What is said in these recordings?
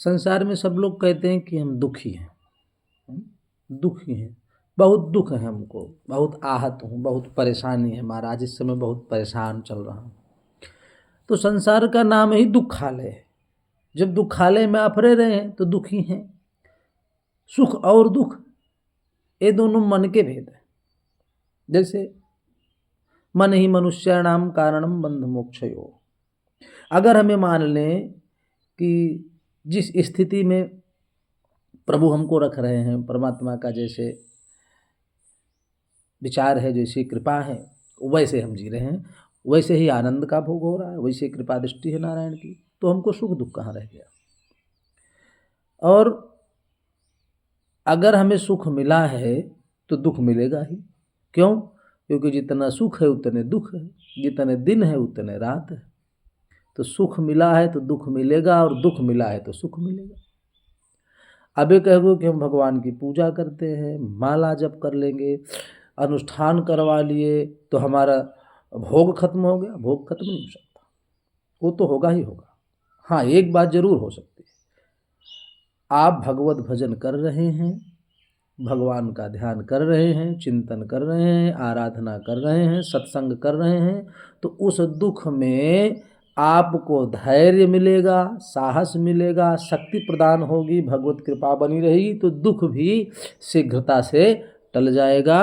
संसार में सब लोग कहते हैं कि हम दुखी हैं, दुखी हैं, बहुत दुख है हमको, बहुत आहत हूँ, बहुत परेशानी है महाराज, इस समय बहुत परेशान चल रहा हूँ। तो संसार का नाम ही दुखालय है। जब दुखालय में आप रह रहे हैं तो दुखी हैं। सुख और दुख ये दोनों मन के भेद है। जैसे मन ही मनुष्याणाम कारणम बंध मोक्षयो। अगर हमें मान लें कि जिस स्थिति में प्रभु हमको रख रहे हैं, परमात्मा का जैसे विचार है, जैसी कृपा है, वैसे हम जी रहे हैं, वैसे ही आनंद का भोग हो रहा है, वैसे कृपा दृष्टि है नारायण की, तो हमको सुख दुख कहाँ रह गया। और अगर हमें सुख मिला है तो दुख मिलेगा ही। क्यों? क्योंकि जितना सुख है उतने दुख है, जितने दिन है उतने रात है। तो सुख मिला है तो दुख मिलेगा, और दुख मिला है तो सुख मिलेगा। अब ये कहोगे कि हम भगवान की पूजा करते हैं, माला जप कर लेंगे, अनुष्ठान करवा लिए तो हमारा भोग खत्म हो गया। भोग खत्म नहीं हो सकता, वो तो होगा ही होगा। हाँ, एक बात जरूर हो सकती है, आप भगवत भजन कर रहे हैं, भगवान का ध्यान कर रहे हैं, चिंतन कर रहे हैं, आराधना कर रहे हैं, सत्संग कर रहे हैं, तो उस दुख में आपको धैर्य मिलेगा, साहस मिलेगा, शक्ति प्रदान होगी, भगवत कृपा बनी रहेगी, तो दुख भी शीघ्रता से टल जाएगा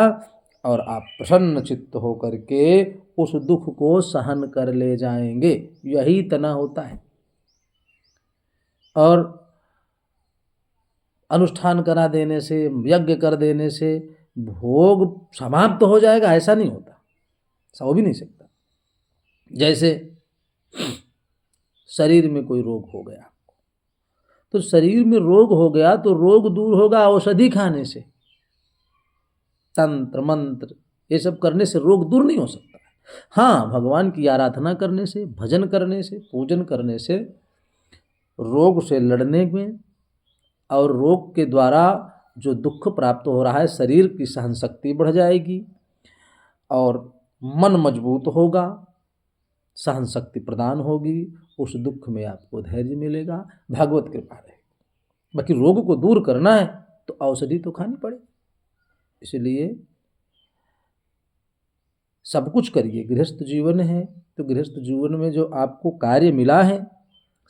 और आप प्रसन्न चित्त होकर के उस दुख को सहन कर ले जाएंगे। यही तना होता है। और अनुष्ठान करा देने से, यज्ञ कर देने से भोग समाप्त हो जाएगा, ऐसा नहीं होता, ऐसा हो भी नहीं सकता। जैसे शरीर में कोई रोग हो गया, तो शरीर में रोग हो गया तो रोग दूर होगा औषधि खाने से, तंत्र मंत्र ये सब करने से रोग दूर नहीं हो सकता। हाँ, भगवान की आराधना करने से, भजन करने से, पूजन करने से रोग से लड़ने में और रोग के द्वारा जो दुख प्राप्त हो रहा है, शरीर की सहन शक्ति बढ़ जाएगी और मन मजबूत होगा, सहन शक्ति प्रदान होगी, उस दुख में आपको धैर्य मिलेगा, भगवत कृपा रहेगी। बाकी रोग को दूर करना है तो औषधि तो खानी पड़े। इसलिए सब कुछ करिए। गृहस्थ जीवन है तो गृहस्थ जीवन में जो आपको कार्य मिला है,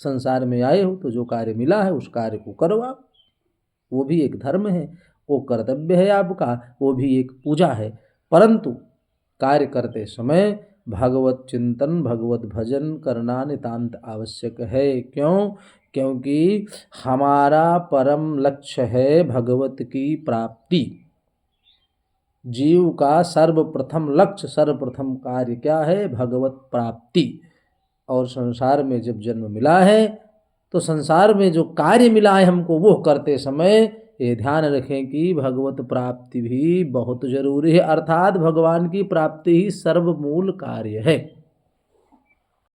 संसार में आए हो तो जो कार्य मिला है उस कार्य को करो आप, वो भी एक धर्म है, वो कर्तव्य है आपका, वो भी एक पूजा है। परंतु कार्य करते समय भगवत चिंतन, भगवत भजन करना नितांत आवश्यक है। क्यों? क्योंकि हमारा परम लक्ष्य है भगवत की प्राप्ति। जीव का सर्वप्रथम लक्ष्य, सर्वप्रथम कार्य क्या है? भगवत प्राप्ति। और संसार में जब जन्म मिला है तो संसार में जो कार्य मिला है हमको, वो करते समय ये ध्यान रखें कि भगवत प्राप्ति भी बहुत जरूरी है, अर्थात भगवान की प्राप्ति ही सर्वमूल कार्य है।